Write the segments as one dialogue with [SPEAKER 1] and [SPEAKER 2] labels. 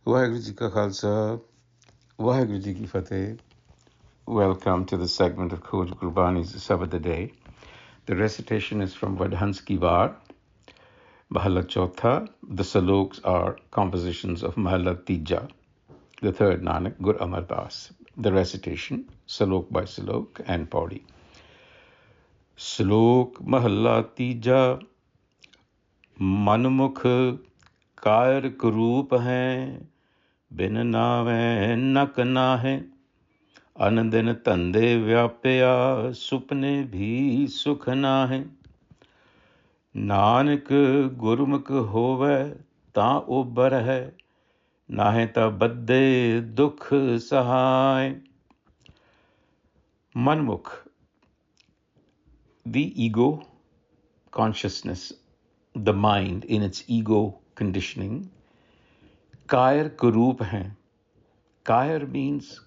[SPEAKER 1] Waheguru Ji Ka Khalsa, Waheguru Ji Ki Fateh. Welcome to the segment of Khoj Gurbani's a-sabad-a-day. The recitation is from Vadhans Ki War, Mahalla Chautha. The saloks are compositions of Mahalla Tija, the third Nanak, Gur Amar Das. The recitation, salok by salok and paudi. Salok Mahalla Tija, Manmukh Kair Karup hai, बिन नावे नक नाहे अनदिन तंदे व्यापया सुपने भी सुख नाहे नानक गुरमुख होवे ता उबर है नाहे ता बद्दे दुख सहाय. Manmukh, the ego consciousness, the mind in its ego conditioning, Kair Karup hai. Kair means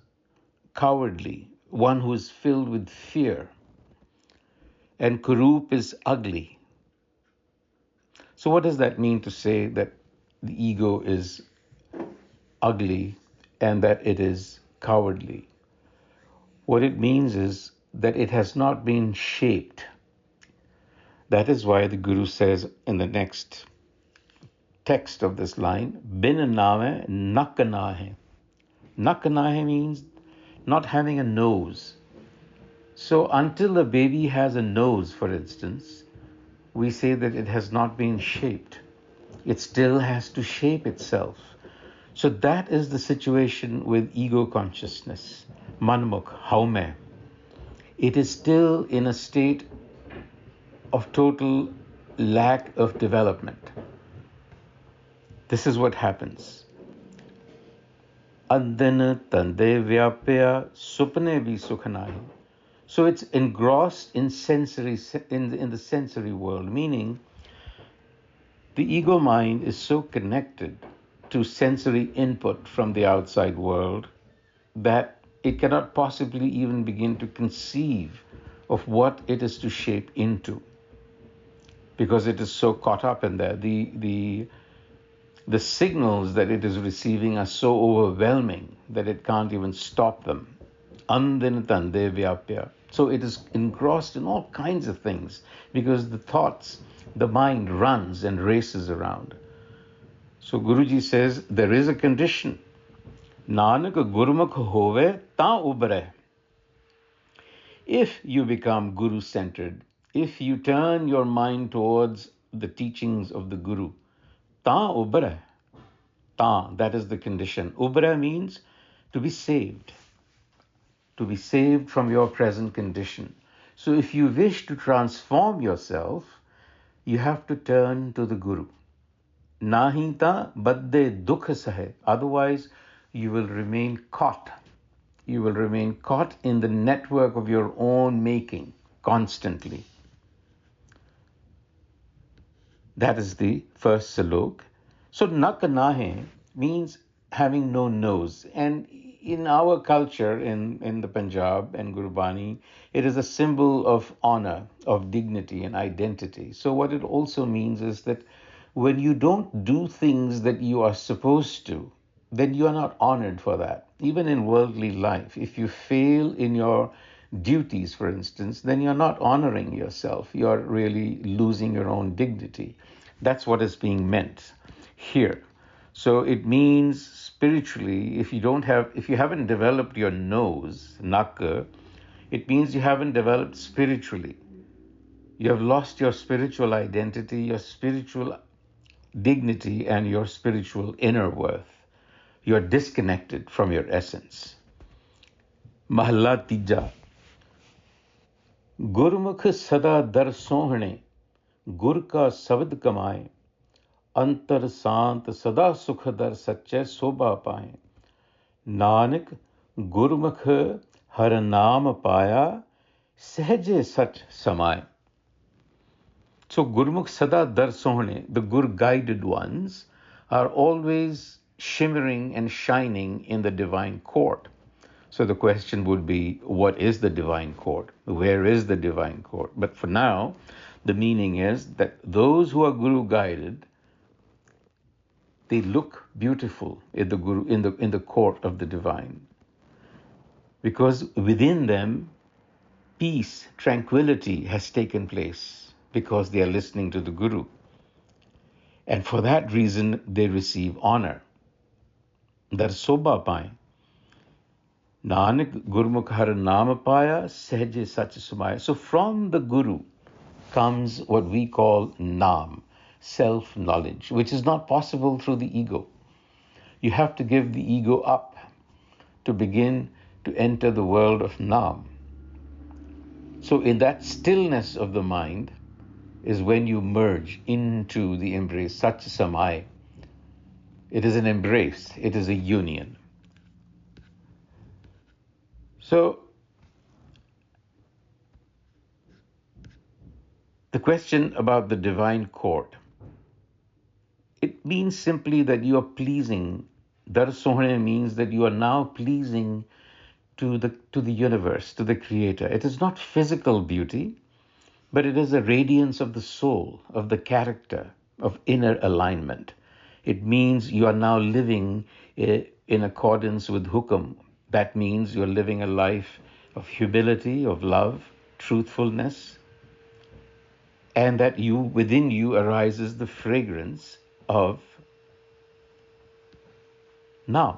[SPEAKER 1] cowardly, one who is filled with fear. And Karup is ugly. So what does that mean to say that the ego is ugly and that it is cowardly? What it means is that it has not been shaped. That is why the Guru says in the next text of this line, Bin nawe nak nahe. Nak nahe means not having a nose. So until a baby has a nose, for instance, we say that it has not been shaped. It still has to shape itself. So that is the situation with ego consciousness. Manmukh, haume. It is still in a state of total lack of development. This is what happens. Andin tande vyapya supne bhi sukh nahi. So it's engrossed in in the sensory world, meaning the ego mind is so connected to sensory input from the outside world that it cannot possibly even begin to conceive of what it is to shape into, because it is so caught up in there. The signals that it is receiving are so overwhelming that it can't even stop them. Andinatande vyapya. So it is engrossed in all kinds of things because the mind runs and races around. So Guruji says there is a condition. Nanak Gurmukh hove ta ubre. If you become Guru-centered, if you turn your mind towards the teachings of the Guru, ta ubre. Ta, that is the condition. Ubre means to be saved. To be saved from your present condition. So if you wish to transform yourself, you have to turn to the Guru. Nahi ta badde dukh sahe. Otherwise, you will remain caught. You will remain caught in the network of your own making constantly. That is the first salok. So nak nahe means having no nose. And in our culture, in the Punjab and Gurbani, it is a symbol of honor, of dignity and identity. So what it also means is that when you don't do things that you are supposed to, then you are not honored for that. Even in worldly life, if you fail in your duties, for instance, then you're not honoring yourself. You're really losing your own dignity. That's what is being meant here. So it means spiritually, if you haven't developed your nose, naka, it means you haven't developed spiritually. You have lost your spiritual identity, your spiritual dignity, and your spiritual inner worth. You are disconnected from your essence. Mahalla Tija. Gurmukh sada dar sohne, gur ka sabad kamaye, अंतर शांत सदा सुख दर सच्चे शोभा पाए. नानक गुरमुख हर नाम पाया सहजे सच समाए. So Gurmukh sada dar sohne, the Gur guided ones, are always shimmering and shining in the divine court. So the question would be, what is the divine court? Where is the divine court? But for now, the meaning is that those who are Guru guided they look beautiful in the Guru, in the court of the divine, because within them peace, tranquility has taken place because they are listening to the Guru. And for that reason, they receive honor. Dar soba paye. Nanak Gurmukh har naam paya, sahje sach sumaya. So from the Guru comes what we call naam, self-knowledge, which is not possible through the ego. You have to give the ego up to begin to enter the world of naam. So in that stillness of the mind is when you merge into the embrace, Sach Samay. It is an embrace, it is a union. So the question about the divine court, it means simply that you are pleasing. Dar Sohne means that you are now pleasing to the universe, to the creator. It is not physical beauty, but it is a radiance of the soul, of the character, of inner alignment. It means you are now living in accordance with hukam. That means you're living a life of humility, of love, truthfulness, and that within you arises the fragrance of Naam.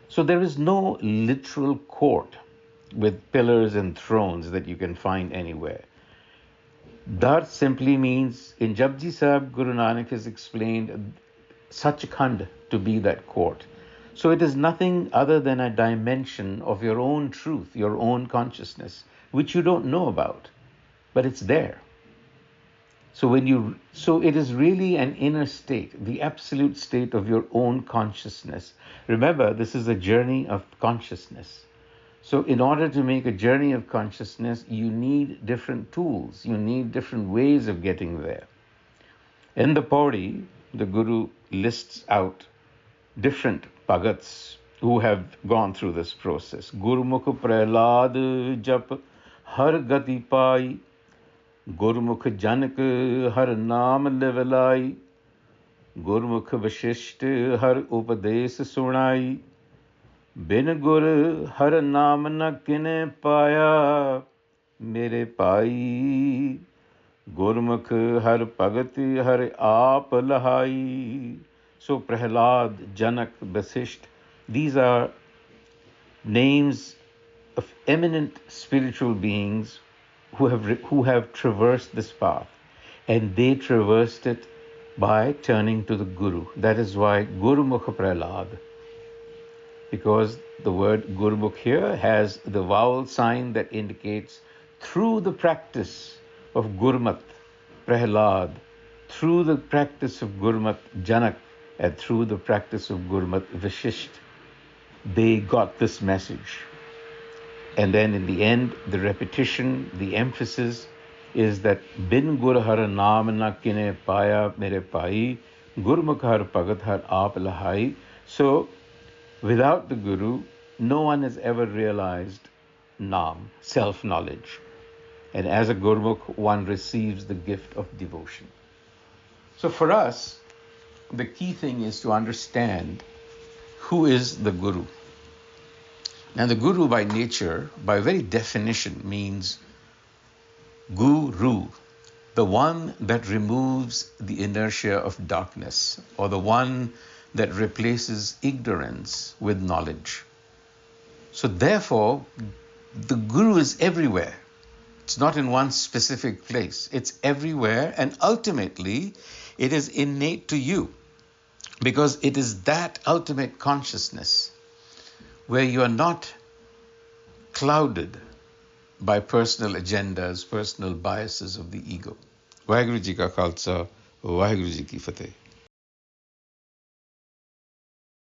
[SPEAKER 1] So there is no literal court with pillars and thrones that you can find anywhere. Dar simply means, in Japji Sahib, Guru Nanak has explained Sachkhand to be that court. So it is nothing other than a dimension of your own truth, your own consciousness, which you don't know about, but it's there. So it is really an inner state, the absolute state of your own consciousness. Remember, this is a journey of consciousness. So in order to make a journey of consciousness, you need different tools. You need different ways of getting there. In the Pauri, the Guru lists out different Bhagats who have gone through this process. Gurmukh Prahlad Jap Har Gati Pai, Gurmukh Janak Har Naam Levelai, Gurmukh Vashishth Har Upades Sunai, Bin Gur Har Naam Na Kine Paya, Mere Pai, Gurmukh Har Bhagat Har Aap Lahai. So Prahlad, Janak, Vasisht, these are names of eminent spiritual beings who have traversed this path, and they traversed it by turning to the Guru. That is why Gurmukh Prahlad, because the word Gurmukh here has the vowel sign that indicates through the practice of Gurmat, Prahlad, through the practice of Gurmat, Janak, and through the practice of Gurmat, Vasisht, they got this message. And then in the end, the repetition, the emphasis is that Bin Gur Har Naam Na Kine Paya Mere Pai, Gurmukh Har Bhagat Har Aap Lahai. So without the Guru, no one has ever realized Naam, self-knowledge. And as a Gurmukh, one receives the gift of devotion. So for us, the key thing is to understand who is the Guru. Now the Guru by nature, by very definition, means Guru, the one that removes the inertia of darkness, or the one that replaces ignorance with knowledge. So therefore, the Guru is everywhere. It's not in one specific place. It's everywhere, and ultimately, it is innate to you, because it is that ultimate consciousness where you are not clouded by personal agendas, personal biases of the ego. Vaheguru Ji Ka Khalsa, Vaheguru Ji Ki Fateh.